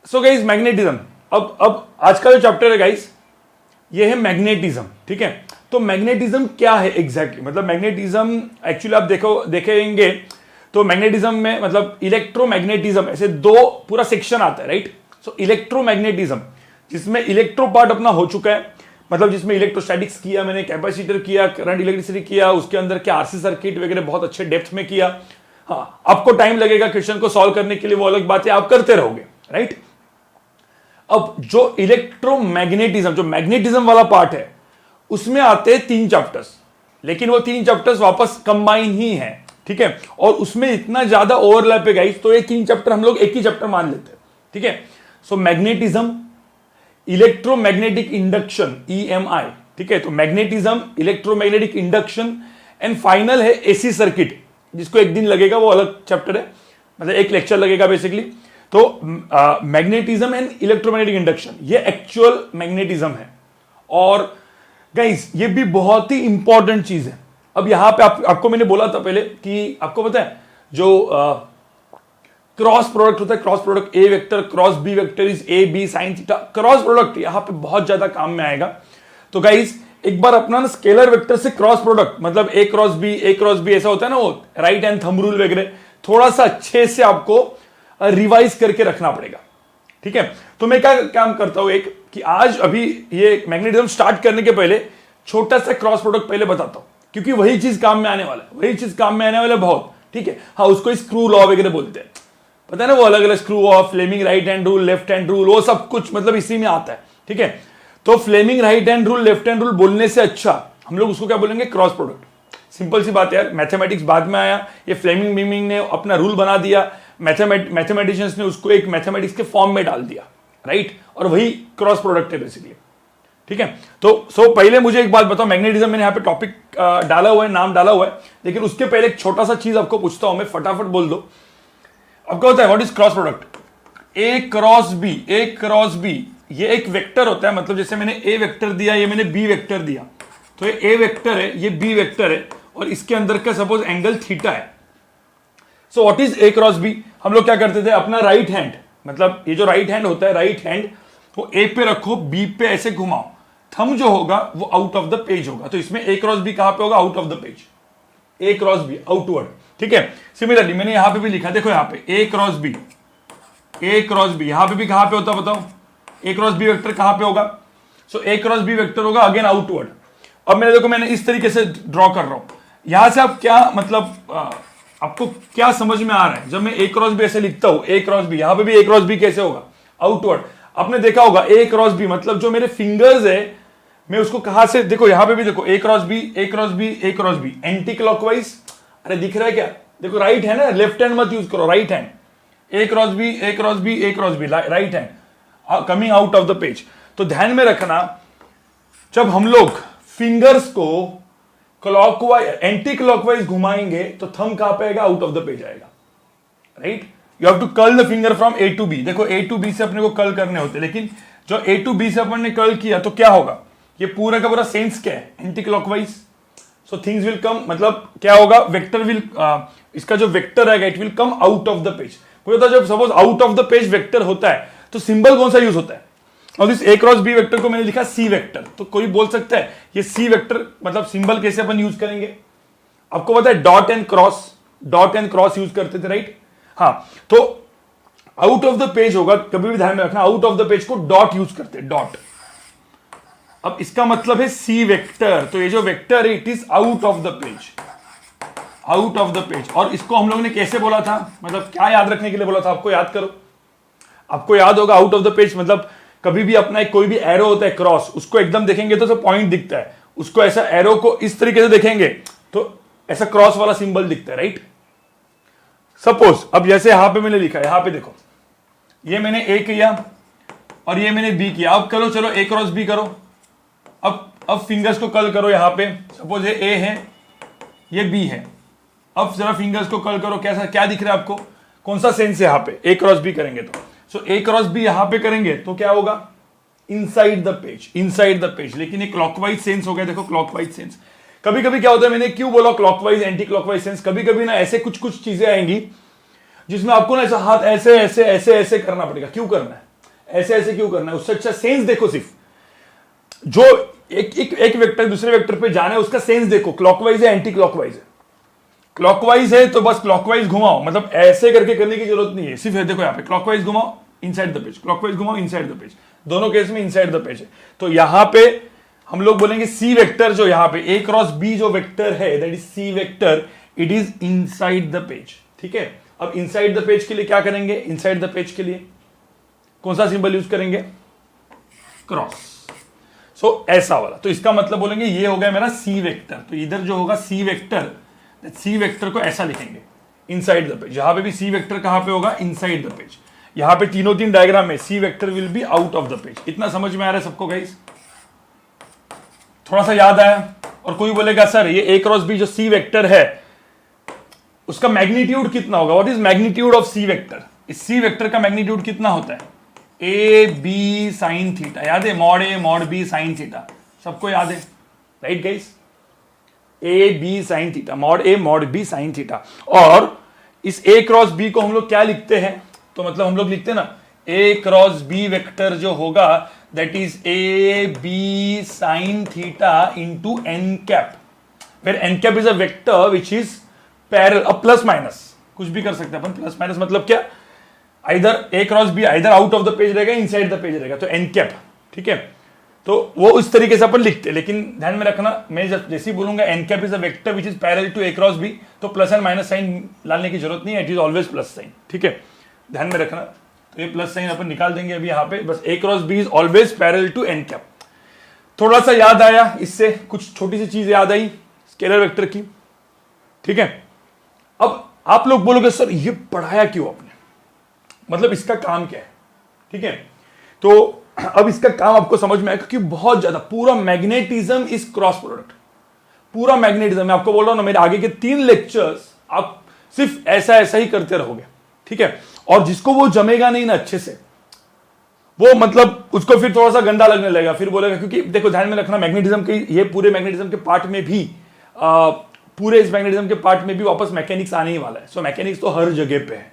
So guys magnetism, अब आज का जो चैप्टर है गाइस ये है मैग्नेटिज्म, ठीक है। तो मैग्नेटिज्म क्या है एग्जैक्टली, मतलब मैग्नेटिज्म एक्चुअली आप देखेंगे तो मैग्नेटिज्म में मतलब इलेक्ट्रोमैग्नेटिज्म ऐसे दो पूरा सेक्शन आता है, राइट। सो इलेक्ट्रोमैग्नेटिज्म जिसमें इलेक्ट्रो पार्ट अपना हो चुका है, मतलब जिसमें इलेक्ट्रोस्टैटिक्स किया मैंने, कैपेसिटर किया, करंट इलेक्ट्रिसिटी किया, उसके अंदर क्या आरसी सर्किट वगैरह बहुत अच्छे डेप्थ में किया। हाँ, आपको टाइम लगेगा क्वेश्चन को सॉल्व करने के लिए, वो अलग बात है, आप करते रहोगे, राइट। अब जो इलेक्ट्रोमैग्नेटिज्म, जो मैग्नेटिज्म वाला पार्ट है, उसमें आते हैं 3 चैप्टर्स, लेकिन वो 3 चैप्टर्स वापस कंबाइन ही है, ठीक है। और उसमें इतना ज्यादा ओवरलैप है गाइस, तो ये 3 चैप्टर हम लोग एक ही चैप्टर मान लेते हैं, ठीक है। सो मैग्नेटिज्म, इलेक्ट्रोमैग्नेटिक इंडक्शन EMI, ठीक है। तो magnetism, electromagnetic induction and final है एसी सर्किट, जिसको एक दिन लगेगा, वो अलग चैप्टर है, मतलब एक लेक्चर लगेगा बेसिकली। तो मैग्नेटिज्म एंड इलेक्ट्रोमैग्नेटिक इंडक्शन ये एक्चुअल मैग्नेटिज्म है। और गाइस ये भी बहुत ही इंपॉर्टेंट चीज है। अब यहां पे आपको मैंने बोला था पहले कि आपको पता है जो क्रॉस प्रोडक्ट होता है, cross product A vector cross B vector is A B sine theta, cross product यहां पे बहुत ज्यादा काम में आएगा। तो गाइस एक बार अपना ना स्केलर वेक्टर से क्रॉस प्रोडक्ट, मतलब ए क्रॉस बी ऐसा होता है ना, वो राइट हैंड थंब रूल वगैरह, थोड़ा सा अच्छे से आपको रिवाइज करके रखना पड़ेगा, ठीक है। तो मैं क्या काम करता हूं एक कि आज अभी ये मैग्नेटिज्म स्टार्ट करने के पहले छोटा सा क्रॉस प्रोडक्ट पहले बताता हूं, क्योंकि वही चीज काम में आने वाला है, वही चीज काम में आने वाला है बहुत, ठीक है। हाँ, उसको स्क्रू लॉ वगैरह बोलते हैं, पता है ना, वो अलग अलग screw law, Fleming right hand rule, left hand rule, वो सब कुछ मतलब इसी में आता है, ठीक है। तो Fleming right hand rule, left hand rule बोलने से अच्छा हम लोग उसको क्या बोलेंगे, क्रॉस प्रोडक्ट। सिंपल सी बात है यार, मैथमेटिक्स बाद में आया, ये फ्लेमिंग बीमिंग ने अपना रूल बना दिया, मैथमेटिशियंस ने उसको एक मैथमेटिक्स के फॉर्म में डाल दिया, राइट। और वही क्रॉस प्रोडक्ट है बेसिकली, ठीक है। तो पहले मुझे एक बात बताओ, मैग्नेटिज्म मैंने यहाँ पे टॉपिक डाला हुआ है, नाम डाला हुआ है, लेकिन उसके पहले एक छोटा सा चीज आपको पूछता हूं मैं, फटाफट बोल दो। आपको होता है what is cross product, A cross B, ये एक वेक्टर होता है, मतलब जैसे मैंने ए वेक्टर दिया, ये मैंने बी वेक्टर दिया, तो ये ए वेक्टर है, ये बी वेक्टर है, और इसके अंदर का सपोज एंगल थीटा है। So what is A cross B, हम लोग क्या करते थे, अपना राइट हैंड, मतलब ये जो राइट हैंड होता है, राइट हैंड वो ए पे रखो, बी पे ऐसे घुमाओ, थंब जो होगा वो आउट ऑफ द पेज होगा। तो इसमें ए क्रॉस बी कहां पे होगा, out of the page, A cross B outward, ठीक है। सिमिलरली मैंने यहां पे भी लिखा, देखो यहां पे ए क्रॉस बी, यहां पे भी कहां पे होता बताओ, ए क्रॉस बी वेक्टर कहां पे होगा, सो ए क्रॉस बी वेक्टर होगा अगेन आउटवर्ड। अब मैंने इस तरीके से ड्रॉ कर रहा हूं, यहां से आप क्या मतलब आपको क्या समझ में आ रहा है, जब मैं ए क्रॉस बी ऐसे लिखता हूं, ए क्रॉस बी, यहां पे भी ए क्रॉस बी कैसे होगा, आउटवर्ड। आपने देखा होगा ए क्रॉस बी, मतलब जो मेरे फिंगर्स है मैं उसको कहां से, देखो यहां पे भी देखो A cross B, A cross B, A cross B, anticlockwise, अरे दिख रहा है क्या, देखो राइट है ना, लेफ्ट हैंड मत यूज करो, right hand, A cross B, A cross B, A cross B, right hand coming out of the page. तो ध्यान में रखना, जब हम लोग फिंगर्स को क्लॉकवाइज एंटी क्लॉकवाइज घुमाएंगे तो थंब कहां पे आएगा, आउट ऑफ द पेज आएगा, right. You have to curl the finger from A to B, देखो ए टू बी से अपने को कर्ल करने होते, लेकिन जो ए टू बी से अपन ने कर्ल किया तो क्या होगा, ये पूरा का पूरा सेंस क्या है, anticlockwise. So things will come, मतलब क्या होगा, वेक्टर विल इसका जो वेक्टर आएगा it will come out of the page. जब suppose out of the page vector होता है तो सिंबल कौन सा यूज होता है, और इस ए क्रॉस बी वेक्टर को मैंने लिखा सी वेक्टर। तो कोई बोल सकता है ये सी वेक्टर मतलब सिंबल कैसे अपन यूज करेंगे, आपको पता है डॉट एंड क्रॉस यूज करते थे, राइट। हाँ, तो आउट ऑफ द पेज होगा, कभी भी ध्यान में रखना, out of the page co dot use करते हैं, डॉट। अब इसका मतलब है सी वेक्टर, तो ये जो वेक्टर है it is out of the page, out of the page. और इसको हम लोग ने कैसे बोला था, मतलब क्या याद रखने के लिए बोला था, आपको याद करो, आपको याद होगा आउट ऑफ द पेज मतलब कभी भी अपना कोई भी एरो होता है क्रॉस, उसको एकदम देखेंगे तो पॉइंट दिखता है, उसको ऐसा एरो को इस तरीके से देखेंगे तो ऐसा क्रॉस वाला सिंबल दिखता है, राइट। सपोज अब जैसे यहां पे मैंने लिखा है, यहां पे देखो, ये मैंने ए किया और ये मैंने बी किया, अब करो, चलो ए क्रॉस बी करो, अब फिंगर्स को कर्ल करो, यहां पे सपोज ये ए है, ये बी है, अब जरा फिंगर्स को कर्ल करो, कैसा क्या दिख रहा है आपको, कौन सा सेंस है यहां पे, ए क्रॉस बी करेंगे तो, सो ए क्रॉस बी यहां पे करेंगे तो क्या होगा, इनसाइड द पेज, लेकिन ये क्लॉकवाइज सेंस हो गया, देखो क्लॉकवाइज सेंस। कभी कभी क्या होता है, मैंने क्यों बोला क्लॉकवाइज एंटी क्लॉकवाइज सेंस, कभी कभी ना ऐसे कुछ चीजें आएंगी जिसमें आपको ना ऐसा हाथ ऐसे ऐसे ऐसे ऐसे करना पड़ेगा, क्यों करना है, ऐसे ऐसे क्यों करना है, उससे अच्छा सेंस देखो। सिर्फ जो एक वेक्टर दूसरे वेक्टर पे जाना है उसका सेंस देखो, क्लॉकवाइज है एंटी क्लॉकवाइज है। क्लॉकवाइज है तो बस क्लॉकवाइज घुमाओ, मतलब ऐसे करके करने की जरूरत नहीं है, सिर्फ देखो यहाँ पे क्लॉकवाइज घुमाओ इनसाइड द पेज, क्लॉकवाइज घुमाओ इनसाइड द पेज, दोनों केस में इनसाइड द पेज है। तो यहां पे हम लोग बोलेंगे सी वेक्टर, जो यहां पे ए क्रॉस बी जो वेक्टर है that is C vector, it is inside the page. ठीक है, अब इनसाइड द पेज के लिए क्या करेंगे, इनसाइड द पेज के लिए कौन सा सिंबल यूज करेंगे, क्रॉस। सो ऐसा वाला, तो इसका मतलब बोलेंगे ये हो गया मेरा सी वेक्टर। तो इधर जो होगा सी वेक्टर को ऐसा लिखेंगे इनसाइड द पेज। यहां पे भी सी वेक्टर कहां पे होगा, इनसाइड द पेज। यहां पे तीनों तीन डायग्राम में C vector will be out of the page. इतना समझ में आ रहा है सबको गाइस, थोड़ा सा याद आया। और कोई बोलेगा सर ये ए क्रॉस बी जो सी वेक्टर है उसका मैग्नीट्यूड कितना होगा, what is magnitude of C vector, इस सी वेक्टर का मैग्नीट्यूड कितना होता है, ए बी साइन थीटा, याद है, mod A mod B sine theta, सबको याद है right guys, A B sine theta, mod A mod B sine theta. और इस ए क्रॉस बी को हम लोग क्या लिखते हैं, तो मतलब हम लोग लिखते हैं ना ए क्रॉस बी वेक्टर जो होगा that is A B sine theta into n cap, where n cap is a vector which is parallel. अब प्लस माइनस कुछ भी कर सकते हैं अपन, प्लस माइनस मतलब क्या, either A cross be either out of the page रहेगा inside the page रहेगा, तो एन कैप। ठीक है, तो वो उस तरीके से अपन लिखते हैं, लेकिन ध्यान में रखना मैं जैसे ही बोलूंगा n cap is a vector which is parallel to A cross B, तो प्लस एंड माइनस साइन डालने की जरूरत नहीं है, it is always plus sign. ठीक है, ध्यान में रखना, तो ये प्लस साइन अपन निकाल देंगे अभी यहाँ पे, बस A cross B is always parallel to N cap. थोड़ा सा याद आया, इससे कुछ छोटी सी चीज याद आई स्केलर वेक्टर की। ठीक है, अब आप लोग बोलोगे सर ये पढ़ाया क्यों आपने, मतलब इसका काम क्या है। ठीक है, तो अब इसका काम आपको समझ में आएगा, क्योंकि बहुत ज्यादा पूरा मैग्नेटिज्म इज क्रॉस प्रोडक्ट, पूरा मैग्नेटिज्म। मैं आपको बोल रहा हूं ना, मेरे आगे के 3 लेक्चर्स आप सिर्फ ऐसा ऐसा ही करते रहोगे। ठीक है, और जिसको वो जमेगा नहीं ना अच्छे से, वो मतलब उसको फिर थोड़ा सा गंदा लगने लगेगा, फिर बोलेगा, क्योंकि देखो ध्यान में रखना मैग्नेटिज्म के ये पूरे मैग्नेटिज्म के पार्ट में भी पूरे इस मैग्नेटिज्म के पार्ट में भी वापस मैकेनिक्स आने ही वाला है। सो मैकेनिक्स तो हर जगह पे है,